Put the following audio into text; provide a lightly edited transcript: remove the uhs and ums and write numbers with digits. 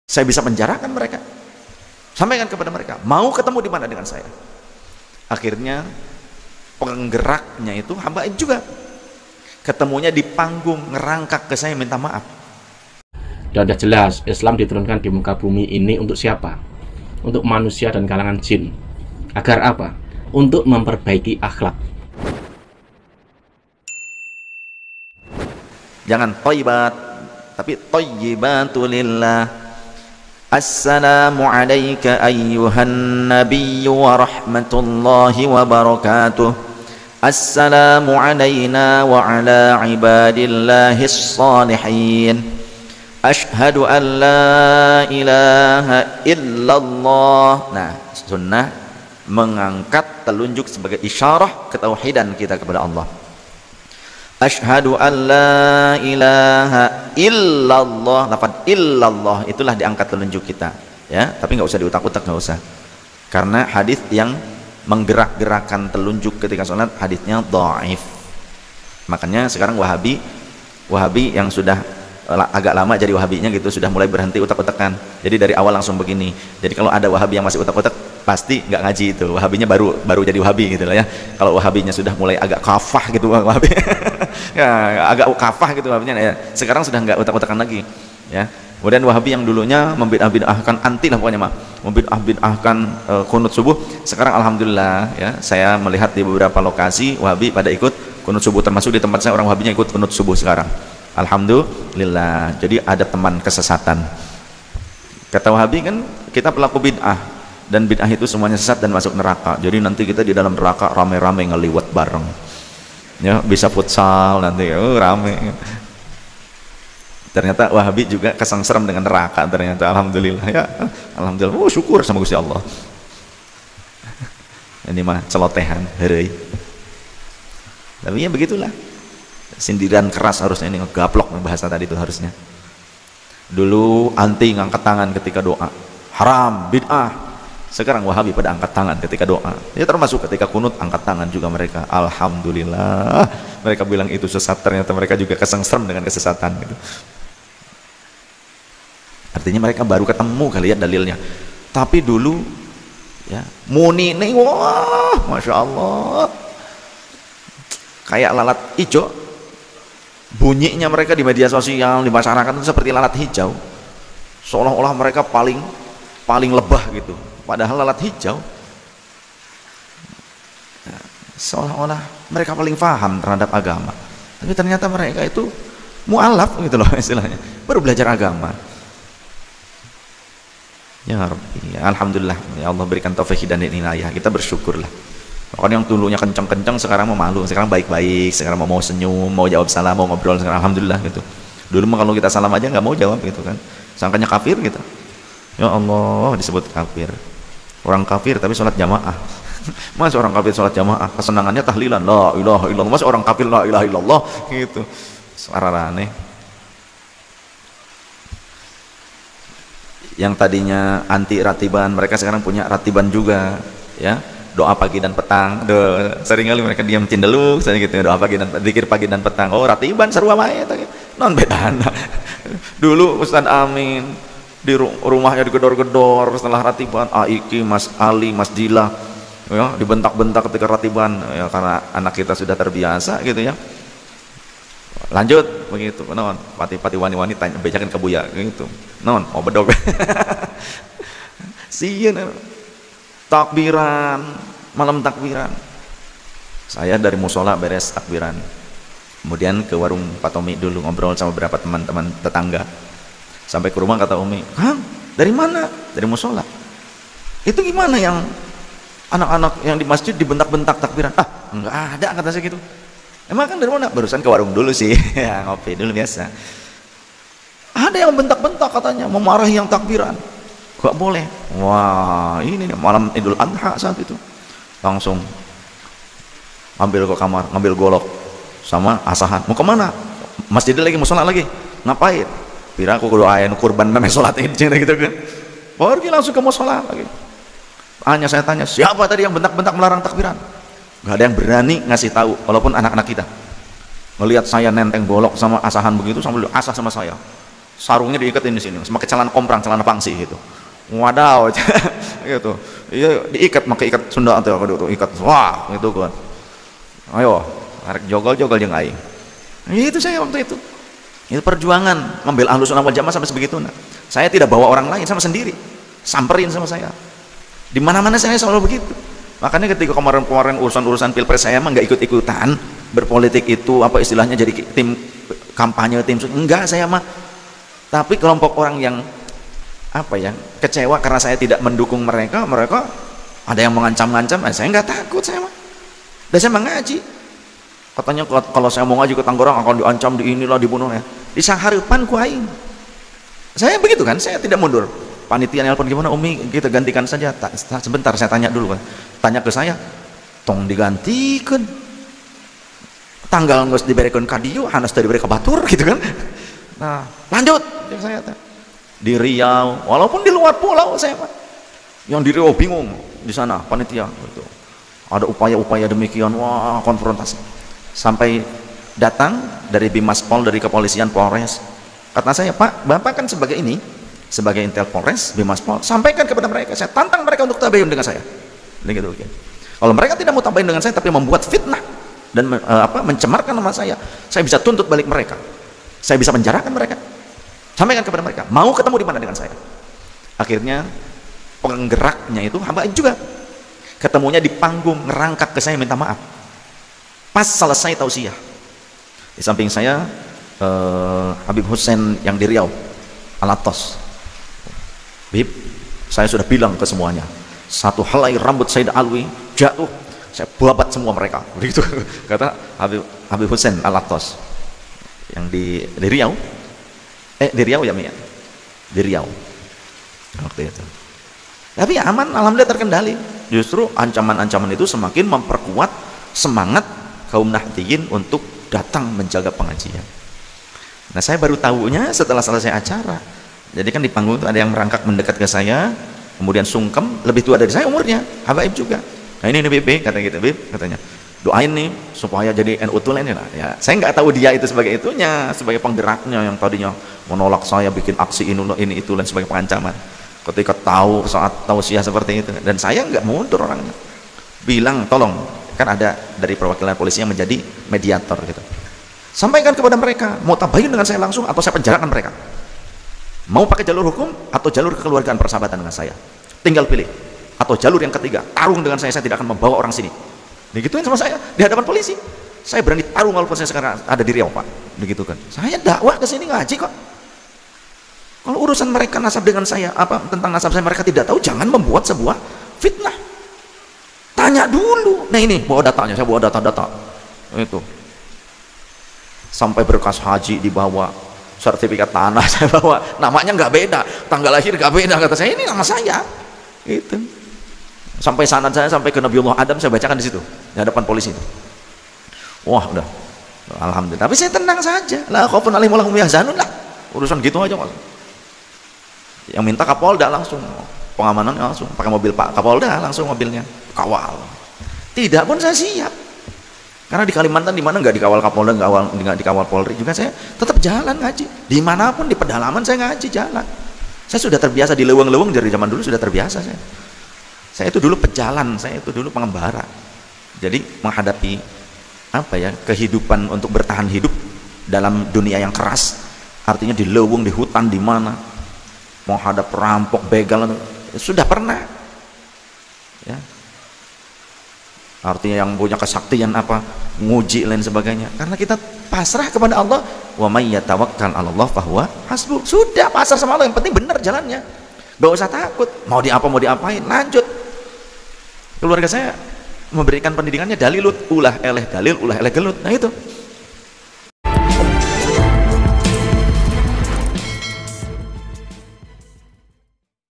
Saya bisa penjarakan mereka. Sampaikan kepada mereka, mau ketemu di mana dengan saya. Akhirnya penggeraknya itu hamba juga. Ketemunya di panggung, ngerangkak ke saya minta maaf. Dan sudah jelas Islam diturunkan di muka bumi ini untuk siapa? Untuk manusia dan kalangan jin. Agar apa? Untuk memperbaiki akhlak. Jangan thayyibat, tapi thayyibatu lillah. Assalamu alayka ayyuhan nabiyyu wa rahmatullahi wa barakatuh. Assalamu alayna wa ala ibadillahis salihin. Ashhadu an la ilaha illallah. Nah, sunnah mengangkat telunjuk sebagai isyarah ketauhidan kita kepada Allah. Ashhadu an la ilaha illallah. Lafaz illallah itulah diangkat telunjuk kita, ya. Tapi nggak usah diutak-utak, nggak usah. Karena hadis yang menggerak-gerakkan telunjuk ketika sholat hadisnya dhaif. Makanya sekarang Wahabi yang sudah agak lama jadi Wahabinya gitu sudah mulai berhenti utak-utakan. Jadi dari awal langsung begini. Jadi kalau ada Wahabi yang masih utak-utak pasti nggak ngaji itu. Wahabinya baru jadi Wahabi gitu lah ya. Kalau Wahabinya sudah mulai agak kafah gitu Wahabi. Ya, agak kafah gitu Wahabinya ya. Sekarang sudah nggak utak-utakan lagi, ya. Kemudian Wahabi yang dulunya membid'ah-bid'ahkan, anti lah pokoknya mah, membid'ah-bid'ahkan kunut subuh. Sekarang alhamdulillah ya, saya melihat di beberapa lokasi Wahabi pada ikut kunut subuh, termasuk di tempat saya orang Wahabinya ikut kunut subuh sekarang. Alhamdulillah. Jadi ada teman kesesatan. Kata Wahabi kan kita pelaku bid'ah, dan bid'ah itu semuanya sesat dan masuk neraka. Jadi nanti kita di dalam neraka rame-rame ngeliwat bareng, ya, bisa futsal nanti, rame. Ternyata Wahabi juga kesengsem dengan neraka ternyata. Alhamdulillah ya, alhamdulillah. Syukur sama Gusti Allah. Ini mah celotehan, heureuy. Tapi ya begitulah. Sindiran keras harusnya, ini ngegaplok bahasa tadi itu harusnya. Dulu anti ngangkat tangan ketika doa, haram, bid'ah. Sekarang Wahabi pada angkat tangan ketika doa. Ya termasuk ketika kunut angkat tangan juga mereka. Alhamdulillah. Mereka bilang itu sesat, ternyata mereka juga kesengsem dengan kesesatan gitu. Artinya mereka baru ketemu kali ya dalilnya. Tapi dulu ya muni nih, wah, masya Allah, kayak lalat hijau. Bunyinya mereka di media sosial, di masyarakat itu seperti lalat hijau. Seolah-olah mereka paling lebah gitu. Padahal lalat hijau, seolah-olah mereka paling paham terhadap agama. Tapi ternyata mereka itu mu'alaf gitu loh istilahnya, baru belajar agama. Ya Rabbi, ya, alhamdulillah ya Allah berikan taufik dan inayah, kita bersyukurlah. Bahkan yang dulunya kencang-kencang sekarang mau malu, sekarang baik-baik, sekarang mau senyum, mau jawab salam, mau ngobrol, sekarang alhamdulillah gitu. Dulu mah kalau kita salam aja nggak mau jawab gitu kan, sangkanya kafir gitu. Ya Allah, disebut kafir. Orang kafir tapi sholat jamaah. Masa orang kafir sholat jamaah kesenangannya tahlilan la ilaha illallah, masa orang kafir la ilaha illallah gitu, suara aneh. Yang tadinya anti ratiban, mereka sekarang punya ratiban juga, ya. Doa pagi dan petang. Sering kali mereka diam cindeluk saya gitu, doa pagi dan zikir pagi dan petang. Oh, ratiban seru wae eta non bedana. Dulu Ustaz Amin di rumahnya digedor-gedor setelah ratiban, Iki, Mas Ali, Mas Dila, ya, dibentak-bentak ketika ratiban, ya, karena anak kita sudah terbiasa gitu ya. Lanjut begitu, non pati-pati wani-wani tanya bejakan ke buya gitu, non mau bedog. Sieun takbiran, malam takbiran. Saya dari musola beres takbiran, kemudian ke warung Pak Tomi dulu ngobrol sama beberapa teman-teman tetangga. Sampai ke rumah kata Umi, "Hah? Dari mana?" "Dari musola." "Itu gimana yang anak-anak yang di masjid dibentak-bentak takbiran?" "Ah, enggak ada," kata saya gitu. "Emang kan dari mana?" "Barusan ke warung dulu sih." Ya, ngopi dulu biasa. "Ada yang bentak-bentak katanya, memarahi yang takbiran." "Gak boleh." Wah, ini nih malam Idul Adha saat itu. Langsung ambil ke kamar, ngambil golok sama asahan. "Mau kemana?" "Masjid lagi, musola lagi." "Ngapain?" "Pira aku doain kurban meme sholat Id," gitu kan. Pergi langsung ke musola lagi. Saya tanya, siapa tadi yang bentak-bentak melarang takbiran? Gak ada yang berani ngasih tahu, walaupun anak-anak kita. Melihat saya nenteng golok sama asahan begitu, sambil asah sama saya. sarungnya diikatin di sini, pakai celana komprang, celana pangsi gitu. Wadaw, gitu. Iya, diikat pakai ikat Sunda atau apa itu, ikat. Wah, gitu kan. Ayo, arek jogol-jogol jeung aing. Itu saya waktu itu. Itu perjuangan membela Ahlus Sunnah wal Jamaah sampai sebegitu. Nah, saya tidak bawa orang lain, sama sendiri. Samperin sama saya. Di mana-mana saya selalu begitu. Makanya ketika kemarin-kemarin urusan-urusan Pilpres saya mah nggak ikut-ikutan berpolitik itu apa istilahnya jadi tim kampanye, tim enggak saya mah. Tapi kelompok orang yang apa ya kecewa karena saya tidak mendukung mereka ada yang mengancam-ngancam, saya nggak takut saya mah. Dan saya mengaji. Katanya kalau saya mau ngaji ke Tangerang akan diancam, di inilah, dibunuh ya. Di saharipan ku aing. Saya begitu kan, saya tidak mundur. Panitia nelpon gimana Umi, kita gantikan saja. Sebentar saya tanya dulu kan. Tanya ke saya, tong digantikan. Tanggal nggak diberikan kadiu, hanas tadi diberi ke batur gitu kan. Nah, lanjut saya di Riau, walaupun di luar pulau saya Pak. Yang di Riau bingung di sana panitia gitu. Ada upaya-upaya demikian, wah konfrontasi. Sampai datang dari Bimas Pol, dari kepolisian Polres. Kata saya, Pak, Bapak kan sebagai ini, sebagai Intel Polres, Bimas Pol, sampaikan kepada mereka, saya tantang mereka untuk tabayun dengan saya. Begitu. Kalau mereka tidak mau tabayun dengan saya, tapi membuat fitnah dan mencemarkan nama saya bisa tuntut balik mereka. Saya bisa penjarakan mereka. Sampaikan kepada mereka, mau ketemu di mana dengan saya. Akhirnya penggeraknya itu Habaib juga. Ketemunya di panggung, ngerangkak ke saya minta maaf. Pas selesai tausiah. Di samping saya Habib Hussein yang di Riau, Alatos. Bib, saya sudah bilang ke semuanya, satu helai rambut Sayyid Alwi jatuh, saya babat semua mereka. Begitu kata Habib Hussein Alatos yang di Riau. Di Riau ya Mia? Di Riau waktu itu. Tapi aman, alhamdulillah terkendali. Justru ancaman-ancaman itu semakin memperkuat semangat kaum Nahdliyin untuk datang menjaga pengajian. Nah, saya baru tahunya setelah selesai acara. Jadi kan di panggung itu ada yang merangkak mendekat ke saya, kemudian sungkem, lebih tua dari saya umurnya, Habaib juga. Nah ini Bib, kata gitu, Bib, katanya. Doain nih supaya jadi NU tulen ya. Saya nggak tahu dia itu sebagai itunya, sebagai penggeraknya yang tadinya menolak saya bikin aksi ini itu dan sebagai pengancaman. Ketika tahu saat tausiah seperti itu, dan saya nggak mundur orangnya. Bilang tolong, kan ada dari perwakilan polisi yang menjadi mediator gitu. Sampaikan kepada mereka, mau tabayun dengan saya langsung atau saya penjarakan mereka. Mau pakai jalur hukum atau jalur kekeluargaan persahabatan dengan saya. Tinggal pilih. Atau jalur yang ketiga, tarung dengan saya tidak akan membawa orang sini. Digituin sama saya di hadapan polisi. Saya berani tarung walaupun saya sekarang ada di Riau, Pak. Begitu kan. Saya dakwah ke sini ngaji kok. Kalau urusan mereka nasab dengan saya, tentang nasab saya mereka tidak tahu, jangan membuat sebuah fitnah. Tanya dulu. Nah ini bawa datanya, saya bawa data-data. Itu. Sampai berkas haji dibawa, sertifikat tanah saya bawa, namanya nggak beda, tanggal lahir nggak beda, kata saya ini nama saya. Itu. Sampai sanad saya sampai ke Nabiullah Adam saya bacakan di situ di hadapan polisi itu. Wah udah, alhamdulillah. Tapi saya tenang saja. La khaufun alaihim wa lahum yahzanun lah. Urusan gitu aja Mas. Yang minta Kapolda langsung, pengamanan langsung pakai mobil Pak Kapolda langsung mobilnya kawal. Tidak pun saya siap. Karena di Kalimantan di mana nggak dikawal Kapolda, nggak dikawal Polri juga saya tetap jalan ngaji. Dimanapun di pedalaman saya ngaji jalan. Saya sudah terbiasa di leweng-leweng dari zaman dulu sudah terbiasa saya. Saya itu dulu pejalan, saya itu dulu pengembara. Jadi menghadapi kehidupan untuk bertahan hidup dalam dunia yang keras, artinya di leweng, di hutan, di mana menghadap perampok, begal, sudah pernah. Ya. Artinya yang punya kesaktian nguji lain sebagainya. Karena kita pasrah kepada Allah. Wa may yatawakkal 'ala Allah fahuwa hasbuh. Sudah pasrah sama Allah, yang penting benar jalannya. Gak usah takut, mau diapain, lanjut. Keluarga saya memberikan pendidikannya dalil ulah eleh gelut. Nah itu